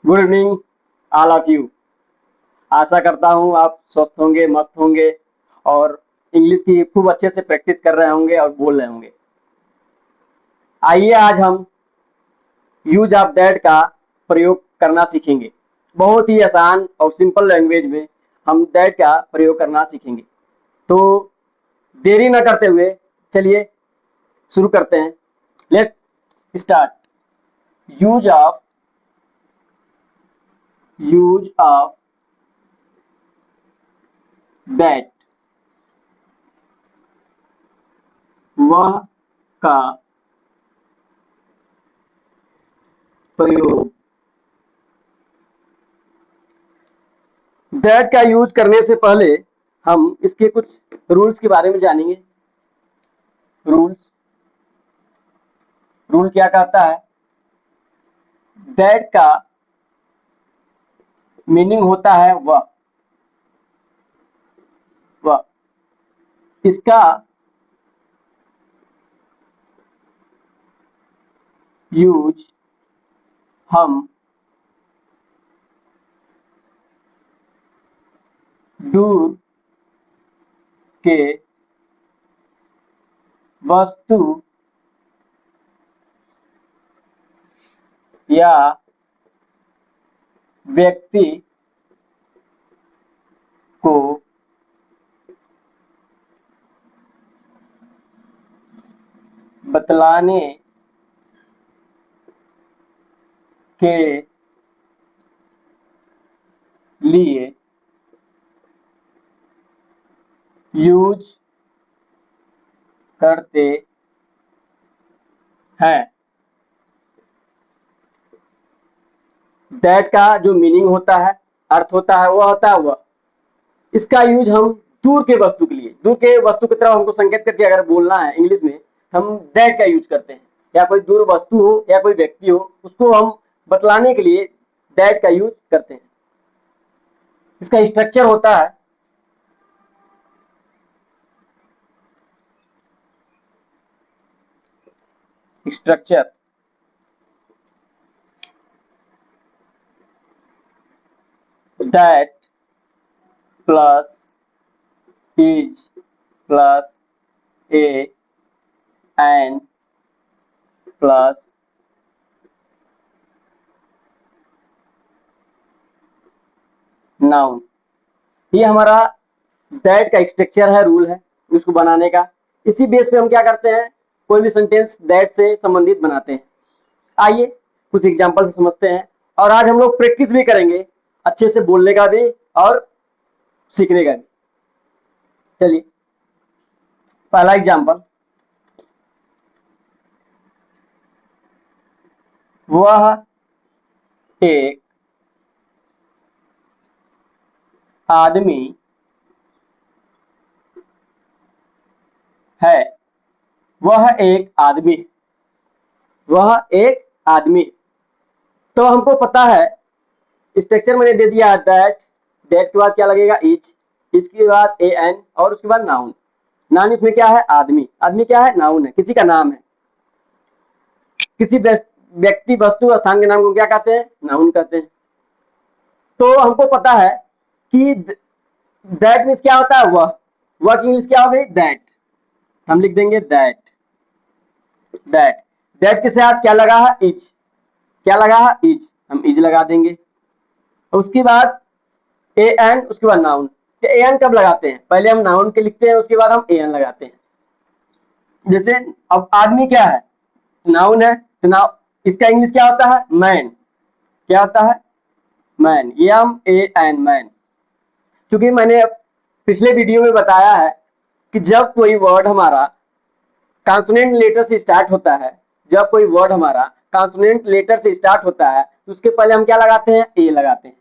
Good evening all of you. आशा करता हूँ आप स्वस्थ होंगे, मस्त होंगे और इंग्लिश की खूब अच्छे से प्रैक्टिस कर रहे होंगे और बोल रहे होंगे। आइए आज हम यूज ऑफ दैट का प्रयोग करना सीखेंगे। बहुत ही आसान और सिंपल लैंग्वेज में हम दैट का प्रयोग करना सीखेंगे। तो देरी न करते हुए चलिए शुरू करते हैं। Let start. Use of that, वह का प्रयोग। दैट का यूज करने से पहले हम इसके कुछ रूल्स के बारे में जानेंगे। रूल क्या कहता है? दैट का मीनिंग होता है वह। इसका यूज हम दूर के वस्तु या व्यक्ति को बतलाने के लिए यूज करते हैं। दैट का जो मीनिंग होता है, अर्थ होता है, वह। इसका यूज हम दूर के वस्तु के लिए, दूर के वस्तु की तरफ हमको संकेत करके अगर बोलना है इंग्लिश में, हम दैट का यूज करते हैं। या कोई दूर वस्तु हो या कोई व्यक्ति हो, उसको हम बतलाने के लिए दैट का यूज करते हैं। इसका स्ट्रक्चर होता है structure that plus is plus A and plus noun. ये हमारा दैट का स्ट्रक्चर है, रूल है उसको बनाने का। इसी बेस पे हम क्या करते हैं, कोई भी सेंटेंस दैट से संबंधित बनाते हैं। आइए कुछ एग्जांपल से समझते हैं और आज हम लोग प्रैक्टिस भी करेंगे अच्छे से बोलने का भी और सीखने का भी। चलिए पहला एग्जांपल, वह एक आदमी है। वह एक आदमी, वह एक आदमी। तो हमको पता है स्ट्रक्चर मैंने दे दिया दैट। दैट के बाद क्या लगेगा? इज के बाद ए एन और उसके बाद नाउन। नाउन इसमें क्या है? आदमी। आदमी क्या है? नाउन है, किसी का नाम है। किसी व्यक्ति, वस्तु, स्थान के नाम को क्या कहते हैं? नाउन कहते हैं। तो हमको पता है कि दैट मीन्स क्या होता है? वह की इंग्लिश क्या हो गई? दैट। हम लिख देंगे दैट। दैट के साथ क्या लगा है? इज। क्या लगा है? इज। हम इज लगा देंगे। उसके बाद ए एन, उसके बाद नाउन। तो ए एन कब लगाते हैं? पहले हम नाउन के लिखते हैं, उसके बाद हम ए एन लगाते हैं। जैसे अब आदमी क्या है? नाउन है, तो नाउ इसका इंग्लिश क्या होता है? मैन। क्या होता है? मैन। ये हम ए एन, मैन। क्योंकि मैंने पिछले वीडियो में बताया है कि जब कोई वर्ड हमारा कॉन्सोनेंट लेटर से स्टार्ट होता है, जब कोई वर्ड हमारा कॉन्सोनेंट लेटर से स्टार्ट होता है तो उसके पहले हम क्या लगाते हैं? ए लगाते हैं।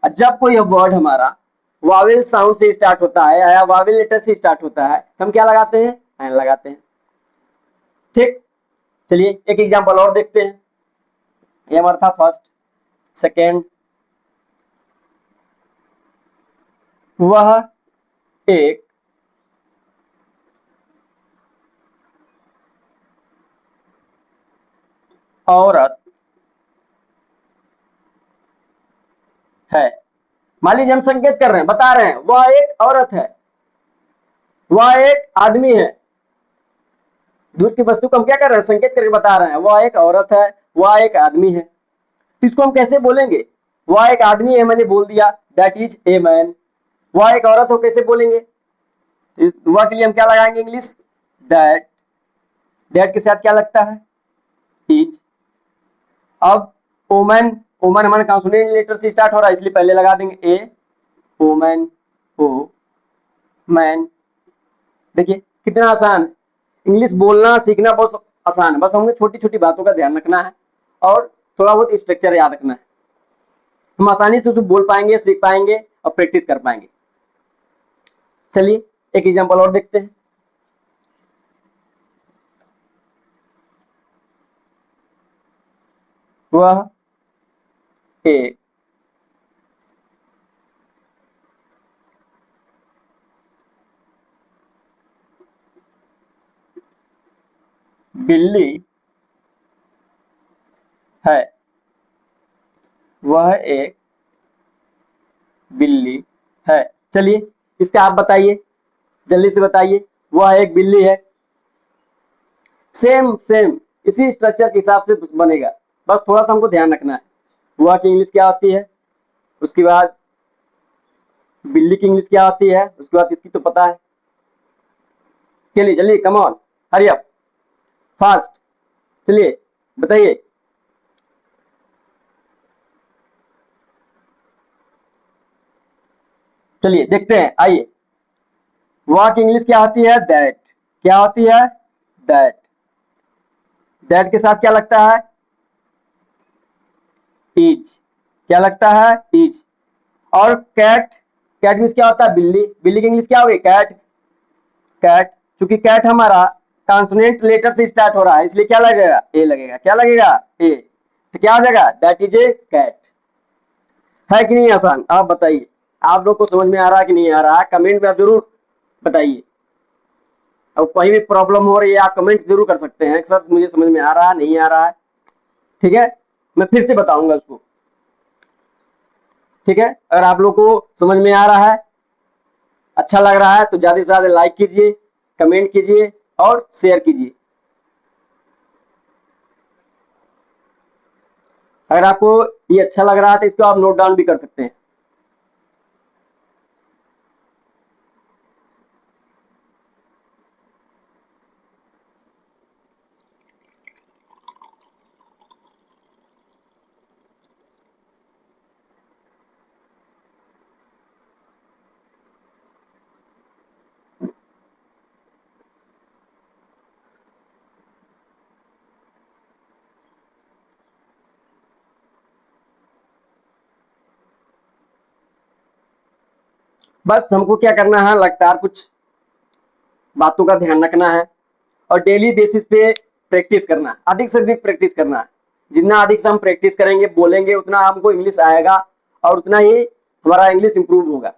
और जब कोई वर्ड हमारा वावेल साउंड से स्टार्ट होता है या वावेल लेटर से स्टार्ट होता है तो हम क्या लगाते हैं? एन लगाते हैं। ठीक, चलिए एक एग्जांपल और देखते हैं। ये हमारा था फर्स्ट। सेकेंड, वह एक औरत है। मान लीजिए हम संकेत कर रहे हैं, बता रहे हैं वह एक औरत है, वह एक आदमी है। दूर की वस्तु को हम क्या कर रहे हैं, संकेत करके बता रहे हैं, वह एक औरत है, वह एक आदमी है। तो इसको हम कैसे बोलेंगे, वह एक आदमी है मैंने बोल दिया, दैट इज ए मैन। वह एक औरत हो कैसे बोलेंगे, वह के लिए हम क्या लगाएंगे, इंग्लिश दैट। दैट के साथ क्या लगता है, इज। अब ओमन, ओमन हमारे कॉन्सोनेंट लेटर से स्टार्ट हो रहा है इसलिए पहले लगा देंगे ए, ओमन, ओ मैन। देखिए कितना आसान है, इंग्लिश बोलना सीखना बहुत आसान है, बस हमें छोटी छोटी बातों का ध्यान रखना है और थोड़ा बहुत स्ट्रक्चर याद रखना है। हम आसानी से उसे बोल पाएंगे, सीख पाएंगे और प्रैक्टिस कर पाएंगे। चलिए एक एग्जांपल और देखते हैं। वह एक बिल्ली है, वह एक बिल्ली है। चलिए इसका आप बताइए, जल्दी से बताइए, वह एक बिल्ली है। सेम सेम इसी स्ट्रक्चर के हिसाब से बनेगा, बस थोड़ा सा हमको ध्यान रखना है। वह की इंग्लिश क्या होती है, उसके बाद बिल्ली की इंग्लिश क्या होती है, उसके बाद इसकी तो पता है। चलिए जल्दी, come on, hurry up, fast, चलिए बताइए। चलिए देखते हैं, आइए। वह की इंग्लिश क्या होती है, दैट। क्या होती है, दैट। दैट के साथ क्या लगता है, इज। क्या लगता है, इज। और कैट, कैट मीन्स क्या होता है, बिल्ली। बिल्ली की इंग्लिश क्या होगी, कैट। कैट, क्योंकि कैट हमारा कॉन्सोनेंट लेटर से स्टार्ट हो रहा है इसलिए क्या लगेगा, ए लगेगा। क्या लगेगा, ए। तो क्या हो जाएगा, दैट इज ए कैट। है कि नहीं आसान, आप बताइए। आप लोग को समझ में आ रहा है कि नहीं आ रहा है, कमेंट में आप जरूर बताइए। और कोई भी प्रॉब्लम हो रही है आप कमेंट जरूर कर सकते हैं, सर मुझे समझ में आ रहा है, नहीं आ रहा है, ठीक है, मैं फिर से बताऊंगा उसको। ठीक है, अगर आप लोग को समझ में आ रहा है, अच्छा लग रहा है तो ज्यादा से ज्यादा लाइक कीजिए, कमेंट कीजिए और शेयर कीजिए। अगर आपको ये अच्छा लग रहा है तो इसको आप नोट डाउन भी कर सकते हैं। बस हमको क्या करना है, लगातार कुछ बातों का ध्यान रखना है और डेली बेसिस पे प्रैक्टिस करना है, अधिक से अधिक प्रैक्टिस करना है। जितना अधिक से हम प्रैक्टिस करेंगे, बोलेंगे, उतना हमको इंग्लिश आएगा और उतना ही हमारा इंग्लिश इंप्रूव होगा।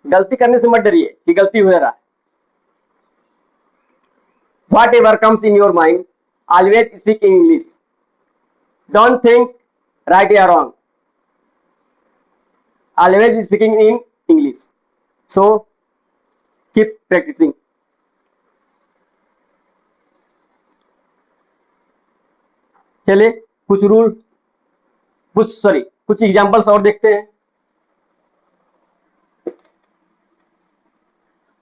गलती करने से मत डरिए कि गलती हो रहा है। Whatever comes in your mind, always speak in English. Don't think right या wrong, always speaking in English. So keep practising. चलिए कुछ रूल, कुछ एग्जांपल्स और देखते हैं।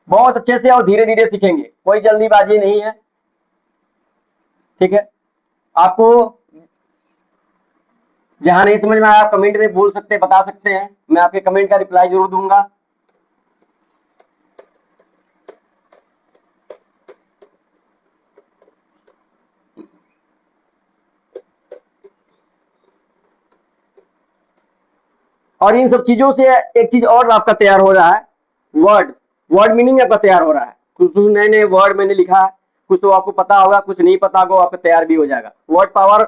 बहुत अच्छे से और धीरे धीरे सीखेंगे, कोई जल्दीबाजी नहीं है, ठीक है। आपको जहां नहीं समझ में आया कमेंट में बोल सकते, बता सकते हैं, मैं आपके कमेंट का रिप्लाई जरूर दूंगा। और इन सब चीजों से एक चीज और आपका तैयार हो रहा है, वर्ड, वर्ड मीनिंग आपका तैयार हो रहा है। कुछ नए नए वर्ड मैंने लिखा है, कुछ तो आपको पता होगा, कुछ नहीं पता होगा, आपका तैयार भी हो जाएगा। वर्ड पावर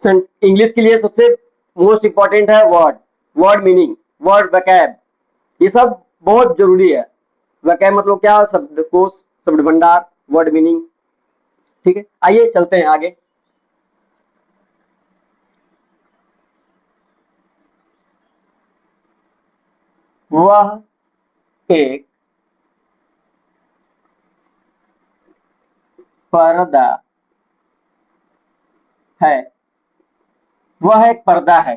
इंग्लिश के लिए सबसे मोस्ट इंपॉर्टेंट है वर्ड, वर्ड मीनिंग, वर्ड वैकैब, ये सब बहुत जरूरी है। वैकैब मतलब क्या, शब्दकोश, शब्द भंडार, वर्ड मीनिंग, ठीक है। आइए चलते हैं आगे। वह एक पर्दा है। वह एक पर्दा है।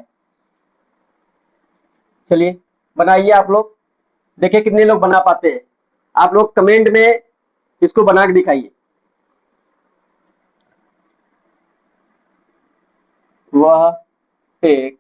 चलिए बनाइए आप लोग, देखिए कितने लोग बना पाते हैं। आप लोग कमेंट में इसको बना के दिखाइए। वह एक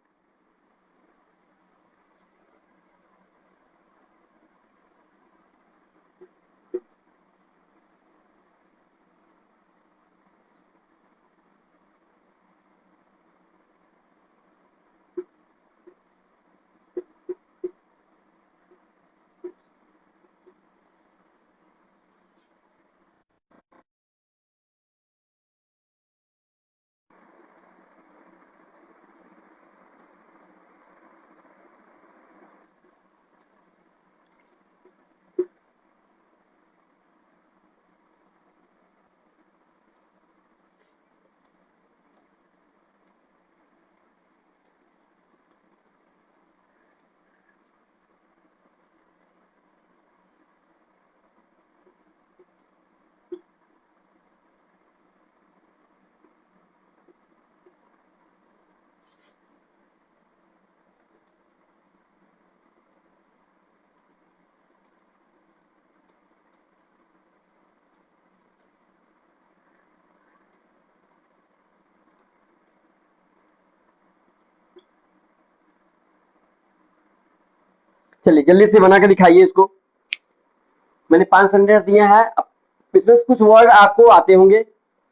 चलिए जल्दी से बना के दिखाइए इसको। मैंने 5 सेंटेंस दिए हैं। अब इसमें से कुछ वर्ड आपको आते होंगे,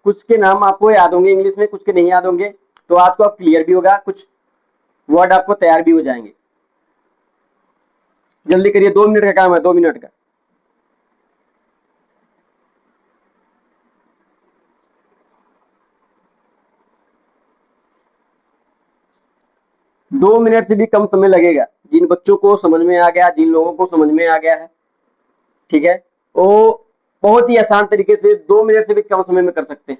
कुछ के नाम आपको याद होंगे इंग्लिश में, कुछ के नहीं याद होंगे, तो आज को आप क्लियर भी होगा, कुछ वर्ड आपको तैयार भी हो जाएंगे। जल्दी करिए, 2 मिनट का काम है, 2 मिनट का। दो मिनट से भी कम समय लगेगा। जिन बच्चों को समझ में आ गया, जिन लोगों को समझ में आ गया है, ठीक है, वो बहुत ही आसान तरीके से 2 मिनट से भी कम समय में कर सकते हैं।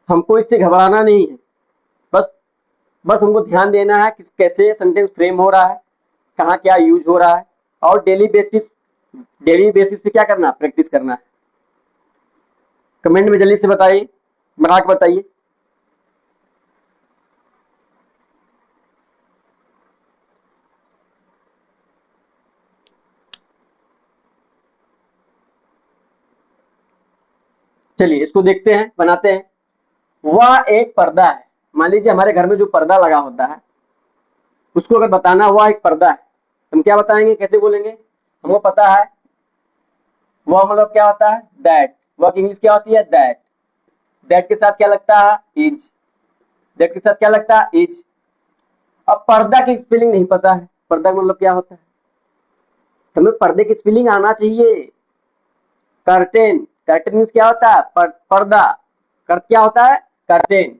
हमको इससे घबराना नहीं है, बस बस हमको ध्यान देना है कि कैसे सेंटेंस फ्रेम हो रहा है, कहाँ क्या यूज हो रहा है, और डेली बेसिस पे क्या करना है, प्रैक्टिस करना है। कमेंट में जल्दी से बताइए, बना के बताइए। चलिए इसको देखते हैं, बनाते हैं। वह एक पर्दा है। मान लीजिए हमारे घर में जो पर्दा लगा होता है, उसको अगर बताना वह एक पर्दा है, हम क्या बताएंगे, कैसे बोलेंगे। हमको पता है वह मतलब क्या होता है, दैट। वह की इंग्लिश क्या होती है, दैट। दैट के साथ क्या लगता है, इज। दैट के साथ क्या लगता है, इज। अब पर्दा की स्पेलिंग नहीं पता है, पर्दा का मतलब क्या होता है, तो हमें पर्दे की स्पेलिंग आना चाहिए। कर्टेन। कर्टेन मीन्स क्या होता है, पर्दा। कर्ट क्या होता है, curtain.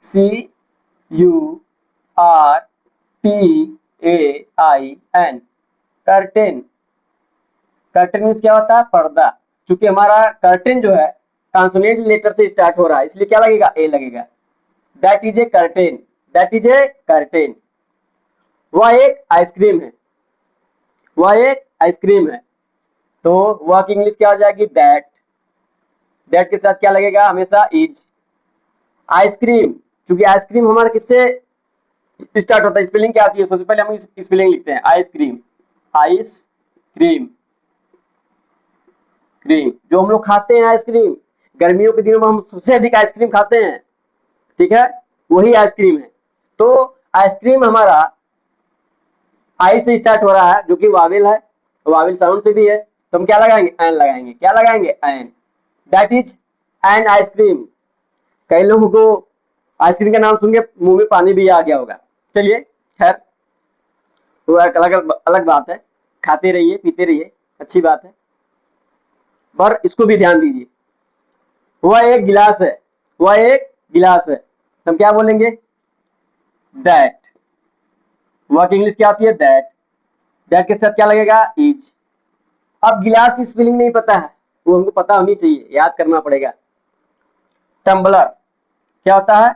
CURTAIN, curtain. Curtain means क्या होता है, पर्दा। क्योंकि हमारा कर्टेन जो है कॉन्सोनेंट लेटर से स्टार्ट हो रहा है, इसलिए क्या लगेगा, ए लगेगा। That is A curtain. That is A curtain. वह एक आइसक्रीम है। वह एक आइसक्रीम है। तो वह की इंग्लिश क्या हो जाएगी, दैट। दैट के साथ क्या लगेगा, हमेशा इज। आइसक्रीम, क्योंकि आइसक्रीम हमारा किससे स्टार्ट होता है, स्पेलिंग क्या आती है, सबसे पहले हम स्पेलिंग लिखते हैं, आइसक्रीम। Ice cream. क्रीम जो हम लोग खाते हैं आइसक्रीम, गर्मियों के दिनों में हम सबसे अधिक आइसक्रीम खाते हैं, ठीक है, वही आइसक्रीम है। तो आइसक्रीम हमारा आई से स्टार्ट हो रहा है, जो कि वावेल है, वावेल साउंड से भी है, तो हम क्या लगाएंगे, एन लगाएंगे। क्या लगाएंगे, an. That is an ice cream. कई लोगों को आइसक्रीम का नाम सुन के मुंह में पानी भी आ गया होगा। चलिए खैर, वो एक अलग अलग बात है, खाते रहिए पीते रहिए, अच्छी बात है, पर इसको भी ध्यान दीजिए। वह एक गिलास है। वह एक गिलास है, हम क्या बोलेंगे, दैट। वह की इंग्लिश क्या आती है, दैट। दैट के साथ क्या लगेगा, इज। अब गिलास की स्पेलिंग नहीं पता है, वो हमको पता होनी चाहिए, याद करना पड़ेगा। टम्बलर क्या होता है?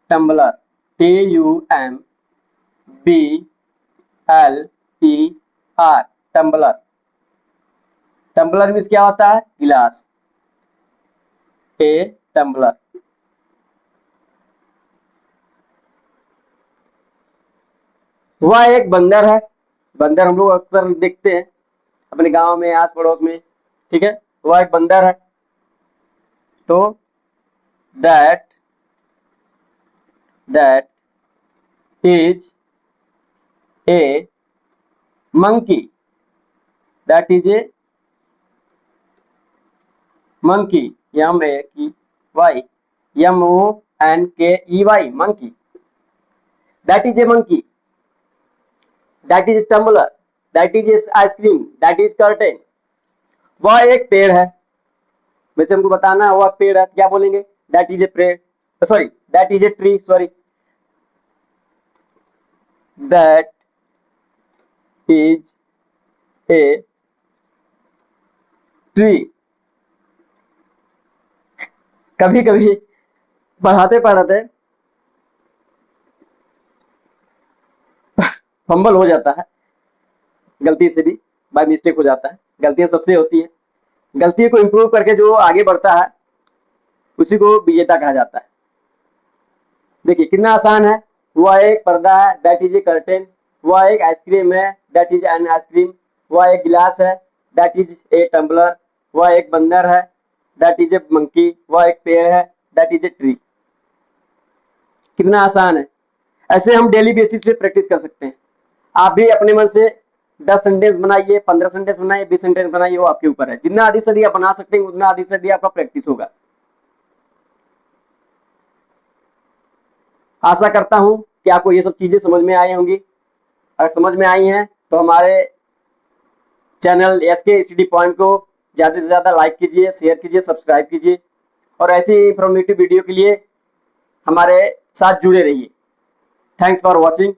Tumbler, TUMBLER, tumbler. Tumbler means क्या होता है? गिलास, ए टम्बलर। वह एक बंदर है, बंदर हम लोग अक्सर देखते हैं अपने गांव में, आस पड़ोस में, ठीक है। वह एक बंदर है, तो that is a monkey, that is a monkey, MANKY, MONKEY, monkey. That is a monkey, that is tumbler, that is ice cream, that is curtain. वह एक पेड़ है, वैसे हमको बताना है वह पेड़ है, क्या बोलेंगे? दैट इज ए पेड़, sorry that is a tree, sorry that is a tree. कभी कभी पढ़ाते पढ़ाते फंबल हो जाता है, गलती से भी, बाय मिस्टेक हो जाता है, गलतियां सबसे होती है। गलती को इम्प्रूव करके जो आगे बढ़ता है उसी को विजेता कहा जाता है। देखिए कितना आसान है। वह एक पर्दा है, दैट इज ए कर्टेन। वह एक आइसक्रीम है, दैट इज एन आइसक्रीम। वह एक गिलास है, दैट इज ए टम्बलर। वह एक बंदर है, दैट इज ए मंकी। वह एक पेड़ है, दैट इज ए ट्री। कितना आसान है। ऐसे हम डेली बेसिस पे प्रैक्टिस कर सकते हैं। आप भी अपने मन से 10 सेंटेंस बनाइए, 15 सेंटेंस बनाइए, 20 सेंटेंस बनाइए, वो आपके ऊपर है। जितना अधिक से अधिक आप बना सकते हैं उतना अधिक से अधिक आपका प्रैक्टिस होगा। आशा करता हूं कि आपको ये सब चीजें समझ में आई होंगी। अगर समझ में आई हैं तो हमारे चैनल SK स्टडी पॉइंट को ज्यादा से ज्यादा लाइक कीजिए, शेयर कीजिए, सब्सक्राइब कीजिए और ऐसी इंफॉर्मेटिव वीडियो के लिए हमारे साथ जुड़े रहिए। Thanks for watching.